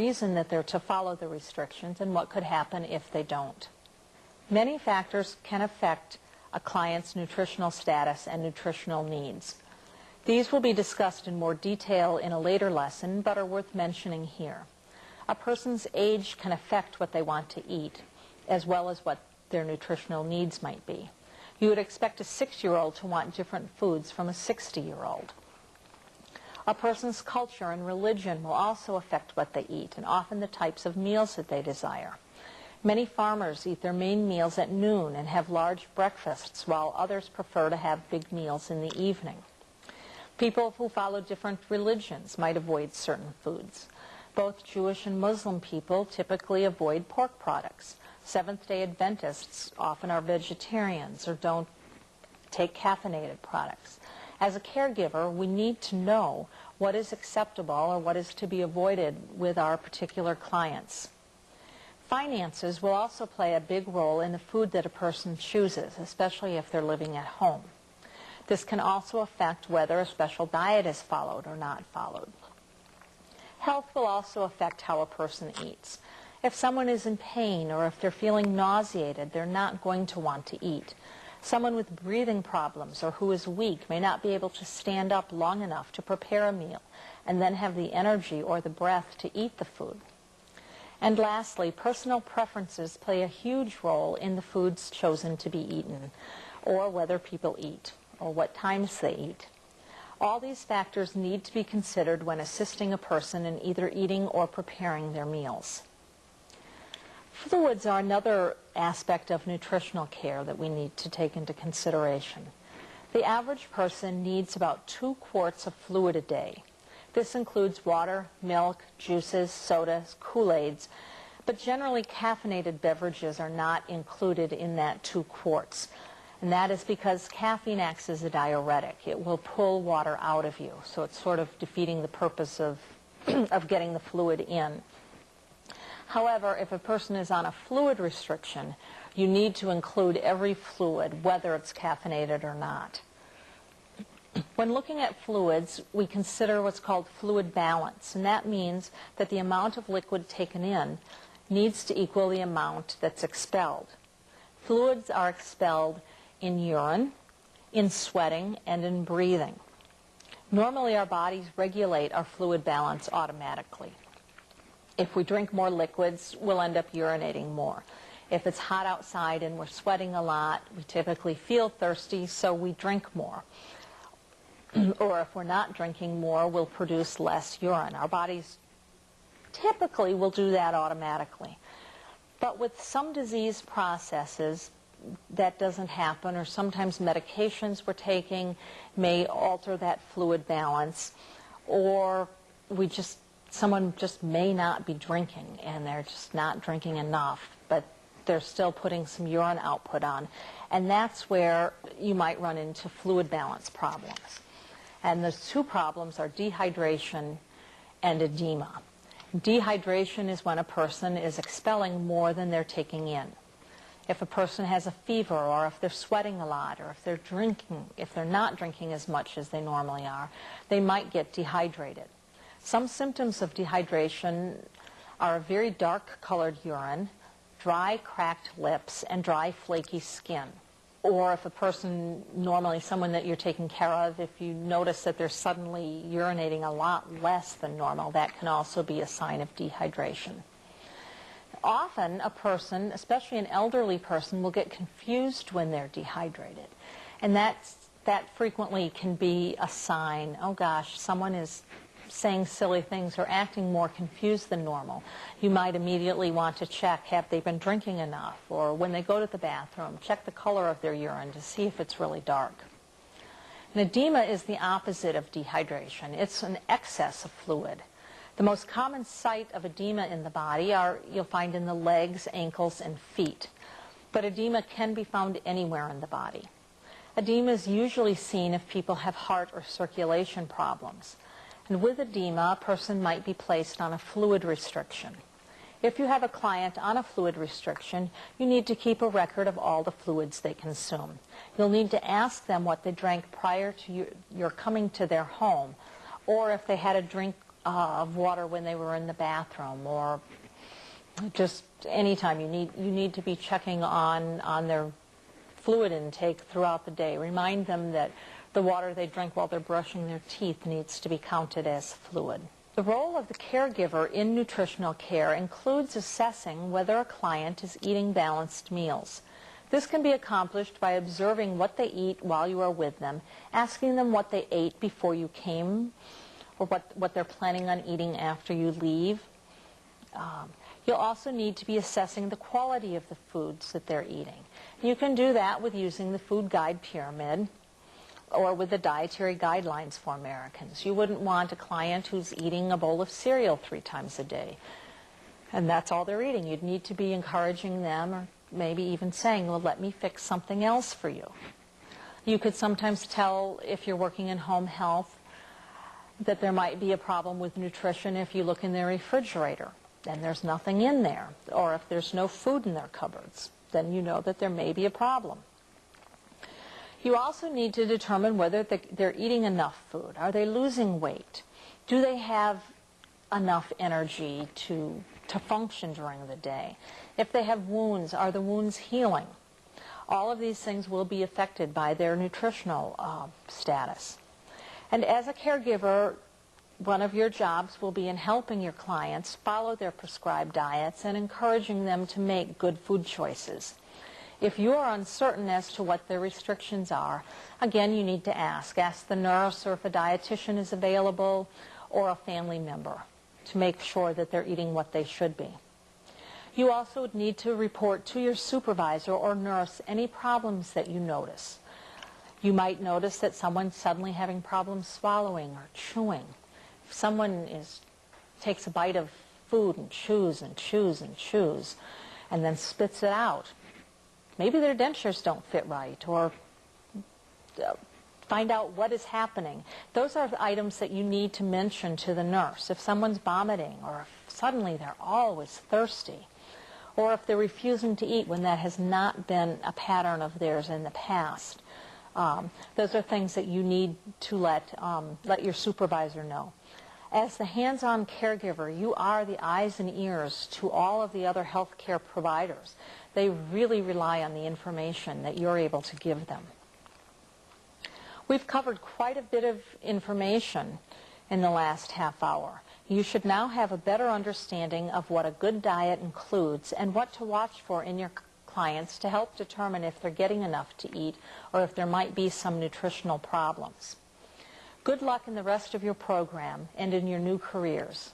reason that they're to follow the restrictions and what could happen if they don't. Many factors can affect a client's nutritional status and nutritional needs. These will be discussed in more detail in a later lesson, but are worth mentioning here. A person's age can affect what they want to eat, as well as what their nutritional needs might be. You would expect a 6-year-old to want different foods from a 60-year-old. A person's culture and religion will also affect what they eat, and often the types of meals that they desire. Many farmers eat their main meals at noon and have large breakfasts, while others prefer to have big meals in the evening. People who follow different religions might avoid certain foods. Both Jewish and Muslim people typically avoid pork products. Seventh-day Adventists often are vegetarians or don't take caffeinated products. As a caregiver, we need to know what is acceptable or what is to be avoided with our particular clients. Finances will also play a big role in the food that a person chooses, especially if they're living at home. This can also affect whether a special diet is followed or not followed. Health will also affect how a person eats. If someone is in pain or if they're feeling nauseated, they're not going to want to eat. Someone with breathing problems or who is weak may not be able to stand up long enough to prepare a meal and then have the energy or the breath to eat the food. And lastly, personal preferences play a huge role in the foods chosen to be eaten, or whether people eat, or what times they eat. All these factors need to be considered when assisting a person in either eating or preparing their meals. Fluids are another aspect of nutritional care that we need to take into consideration. The average person needs about 2 quarts of fluid a day. This includes water, milk, juices, sodas, Kool-Aids, but generally caffeinated beverages are not included in that 2 quarts. And that is because caffeine acts as a diuretic. It will pull water out of you, so it's sort of defeating the purpose of getting the fluid in. However, if a person is on a fluid restriction, you need to include every fluid, whether it's caffeinated or not. When looking at fluids, we consider what's called fluid balance, and that means that the amount of liquid taken in needs to equal the amount that's expelled. Fluids are expelled in urine, in sweating, and in breathing. Normally, our bodies regulate our fluid balance automatically. If we drink more liquids, we'll end up urinating more. If it's hot outside and we're sweating a lot, we typically feel thirsty, so we drink more. Or if we're not drinking more, we'll produce less urine. Our bodies typically will do that automatically. But with some disease processes, that doesn't happen, or sometimes medications we're taking may alter that fluid balance, or someone just may not be drinking and they're just not drinking enough, but they're still putting some urine output on. And that's where you might run into fluid balance problems. And those 2 problems are dehydration and edema. Dehydration is when a person is expelling more than they're taking in. If a person has a fever, or if they're sweating a lot, or if they're not drinking as much as they normally are, they might get dehydrated. Some symptoms of dehydration are a very dark-colored urine, dry, cracked lips, and dry, flaky skin. Or if a person, normally someone that you're taking care of, if you notice that they're suddenly urinating a lot less than normal, that can also be a sign of dehydration. Often a person, especially an elderly person, will get confused when they're dehydrated. And that frequently can be a sign, oh gosh, someone is saying silly things or acting more confused than normal. You might immediately want to check, have they been drinking enough? Or when they go to the bathroom, check the color of their urine to see if it's really dark. And edema is the opposite of dehydration. It's an excess of fluid. The most common site of edema in the body you'll find in the legs, ankles, and feet. But edema can be found anywhere in the body. Edema is usually seen if people have heart or circulation problems. And with edema, a person might be placed on a fluid restriction. If you have a client on a fluid restriction, you need to keep a record of all the fluids they consume. You'll need to ask them what they drank prior to your coming to their home, or if they had a drink of water when they were in the bathroom, or just anytime you need to be checking on their fluid intake throughout the day. Remind them that the water they drink while they're brushing their teeth needs to be counted as fluid. The role of the caregiver in nutritional care includes assessing whether a client is eating balanced meals. This can be accomplished by observing what they eat while you are with them, asking them what they ate before you came, or what they're planning on eating after you leave. You'll also need to be assessing the quality of the foods that they're eating. You can do that with using the food guide pyramid or with the dietary guidelines for Americans. You wouldn't want a client who's eating a bowl of cereal 3 times a day, and that's all they're eating. You'd need to be encouraging them, or maybe even saying, well, let me fix something else for you. You could sometimes tell, if you're working in home health, that there might be a problem with nutrition if you look in their refrigerator and there's nothing in there, or if there's no food in their cupboards, then you know that there may be a problem. You also need to determine whether they're eating enough food. Are they losing weight? Do they have enough energy to function during the day? If they have wounds, are the wounds healing? All of these things will be affected by their nutritional status. And as a caregiver, one of your jobs will be in helping your clients follow their prescribed diets and encouraging them to make good food choices. If you are uncertain as to what their restrictions are, again, you need to ask. Ask the nurse, or if a dietitian is available, or a family member, to make sure that they're eating what they should be. You also would need to report to your supervisor or nurse any problems that you notice. You might notice that someone's suddenly having problems swallowing or chewing. If someone takes a bite of food and chews and chews and chews and then spits it out, maybe their dentures don't fit right, or find out what is happening. Those are the items that you need to mention to the nurse. If someone's vomiting, or if suddenly they're always thirsty, or if they're refusing to eat when that has not been a pattern of theirs in the past. Those are things that you need to let your supervisor know. As the hands-on caregiver, you are the eyes and ears to all of the other healthcare providers. They really rely on the information that you're able to give them. We've covered quite a bit of information in the last half hour. You should now have a better understanding of what a good diet includes and what to watch for in your clients to help determine if they're getting enough to eat or if there might be some nutritional problems. Good luck in the rest of your program and in your new careers.